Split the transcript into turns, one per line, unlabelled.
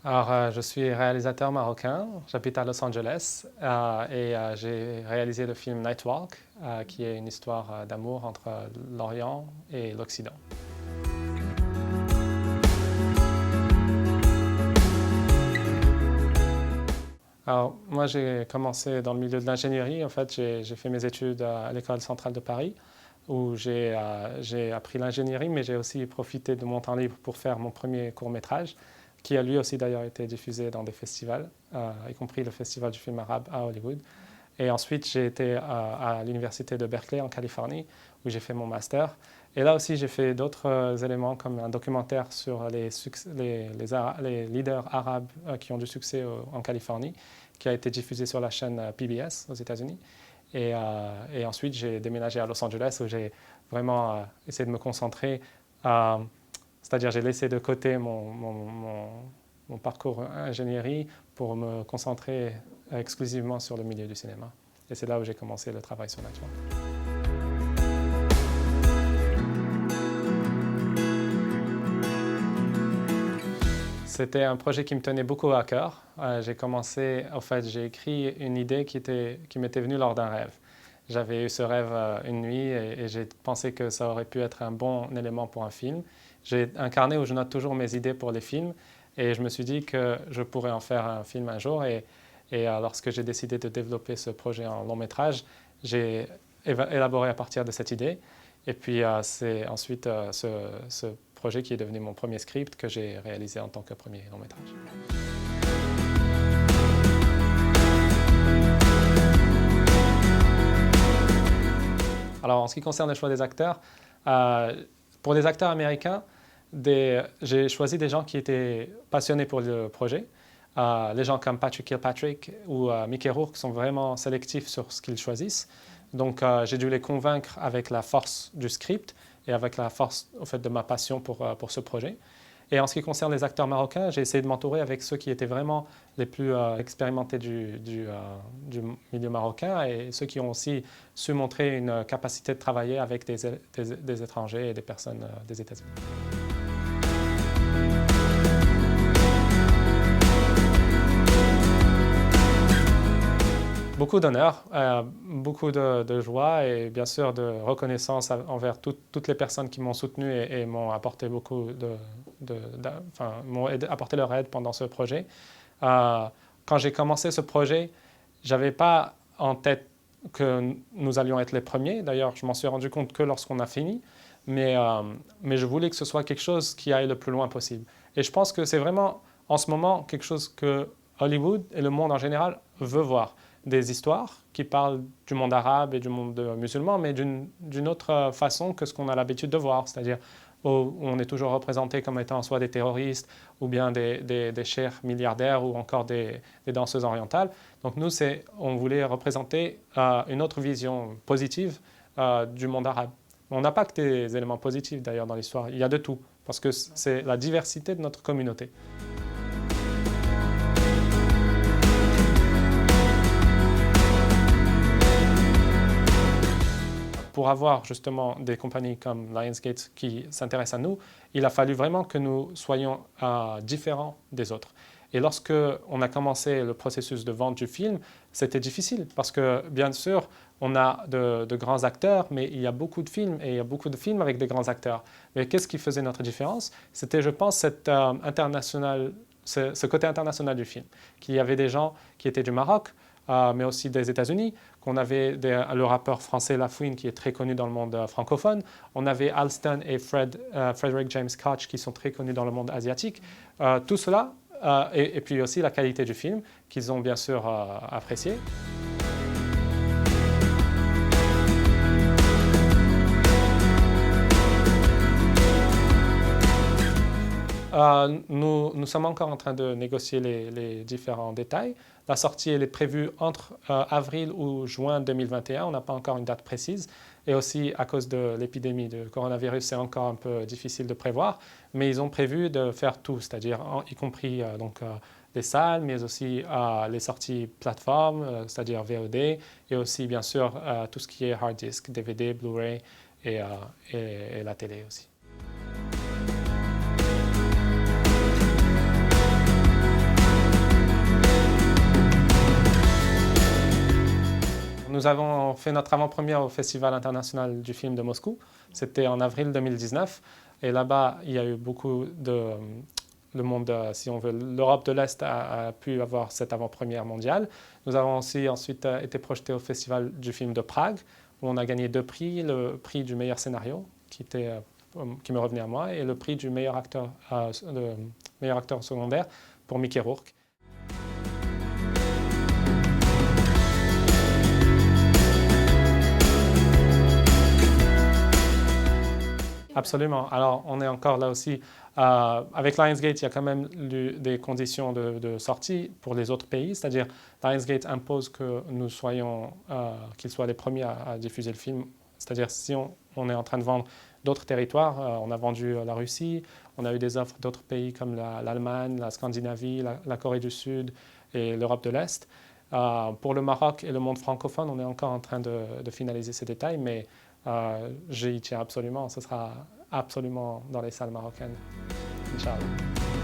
Alors, je suis réalisateur marocain, j'habite à Los Angeles et j'ai réalisé le film Nightwalk, qui est une histoire d'amour entre l'Orient et l'Occident. Alors, moi, j'ai commencé dans le milieu de l'ingénierie. En fait, j'ai fait mes études à l'École centrale de Paris, où j'ai appris l'ingénierie, mais j'ai aussi profité de mon temps libre pour faire mon premier court-métrage, qui a lui aussi d'ailleurs été diffusé dans des festivals, y compris le Festival du film arabe à Hollywood. Et ensuite, j'ai été à l'université de Berkeley en Californie, où j'ai fait mon master. Et là aussi, j'ai fait d'autres éléments, comme un documentaire sur les leaders arabes qui ont du succès en Californie, qui a été diffusé sur la chaîne PBS aux États-Unis. Et ensuite, j'ai déménagé à Los Angeles, où j'ai vraiment essayé de me concentrer. C'est-à-dire, j'ai laissé de côté mon parcours ingénierie pour me concentrer exclusivement sur le milieu du cinéma. Et c'est là où j'ai commencé le travail sur Nightwalk. C'était un projet qui me tenait beaucoup à cœur. J'ai écrit une idée qui m'était venue lors d'un rêve. J'avais eu ce rêve une nuit et j'ai pensé que ça aurait pu être un bon élément pour un film. J'ai un carnet où je note toujours mes idées pour les films et je me suis dit que je pourrais en faire un film un jour. Et lorsque j'ai décidé de développer ce projet en long métrage, j'ai élaboré à partir de cette idée. Et puis c'est ensuite ce projet qui est devenu mon premier script que j'ai réalisé en tant que premier long métrage. Alors en ce qui concerne le choix des acteurs, pour des acteurs américains, j'ai choisi des gens qui étaient passionnés pour le projet. Les gens comme Patrick Kilpatrick ou Mickey Rourke sont vraiment sélectifs sur ce qu'ils choisissent. Donc j'ai dû les convaincre avec la force du script et avec la force au fait, de ma passion pour ce projet. Et en ce qui concerne les acteurs marocains, j'ai essayé de m'entourer avec ceux qui étaient vraiment les plus expérimentés du milieu marocain et ceux qui ont aussi su montrer une capacité de travailler avec des étrangers et des personnes des États-Unis. Beaucoup d'honneur, beaucoup de joie et bien sûr de reconnaissance envers toutes les personnes qui m'ont soutenu et m'ont apporté beaucoup m'ont apporté leur aide pendant ce projet. Quand j'ai commencé ce projet, je n'avais pas en tête que nous allions être les premiers. D'ailleurs, je m'en suis rendu compte que lorsqu'on a fini. Mais je voulais que ce soit quelque chose qui aille le plus loin possible. Et je pense que c'est vraiment, en ce moment, quelque chose que Hollywood et le monde en général veut voir. Des histoires qui parlent du monde arabe et du monde musulman, mais d'une autre façon que ce qu'on a l'habitude de voir. C'est-à-dire où on est toujours représenté comme étant soit des terroristes ou bien des cheikhs milliardaires ou encore des danseuses orientales. Donc nous, on voulait représenter une autre vision positive du monde arabe. On n'a pas que des éléments positifs d'ailleurs dans l'histoire, il y a de tout, parce que c'est la diversité de notre communauté. Pour avoir justement des compagnies comme Lionsgate qui s'intéressent à nous, il a fallu vraiment que nous soyons différents des autres. Et lorsque on a commencé le processus de vente du film, c'était difficile parce que bien sûr, on a de grands acteurs, mais il y a beaucoup de films et il y a beaucoup de films avec des grands acteurs. Mais qu'est-ce qui faisait notre différence? C'était, je pense, ce côté international du film. Qu'il y avait des gens qui étaient du Maroc, mais aussi des États-Unis, qu'on avait le rappeur français Lafouine qui est très connu dans le monde francophone, on avait Alston et Frederick James Koch qui sont très connus dans le monde asiatique. Tout cela, et puis aussi la qualité du film qu'ils ont bien sûr apprécié. Nous sommes encore en train de négocier les différents détails. La sortie elle est prévue entre avril ou juin 2021. On n'a pas encore une date précise. Et aussi, à cause de l'épidémie de coronavirus, c'est encore un peu difficile de prévoir. Mais ils ont prévu de faire tout, c'est-à-dire y compris les salles, mais aussi les sorties plateformes, c'est-à-dire VOD, et aussi, bien sûr, tout ce qui est hard disk, DVD, Blu-ray et la télé aussi. nous avons fait notre avant-première au Festival international du film de Moscou. C'était en avril 2019. Et là-bas, il y a eu beaucoup de... Le monde, si on veut, l'Europe de l'Est a pu avoir cette avant-première mondiale. Nous avons aussi ensuite été projetés au Festival du film de Prague, où on a gagné 2 prix, le prix du meilleur scénario, qui me revenait à moi, et le prix du meilleur acteur secondaire pour Mickey Rourke. Absolument. Alors, on est encore là aussi. Avec Lionsgate, il y a quand même des conditions de sortie pour les autres pays. C'est-à-dire, Lionsgate impose que nous soyons, qu'ils soient les premiers à diffuser le film. C'est-à-dire, si on est en train de vendre d'autres territoires, on a vendu la Russie, on a eu des offres d'autres pays comme l'Allemagne, la Scandinavie, la Corée du Sud et l'Europe de l'Est. Pour le Maroc et le monde francophone, on est encore en train de finaliser ces détails, mais j'y tiens absolument. Ce sera absolument dans les salles marocaines, Inch'Allah.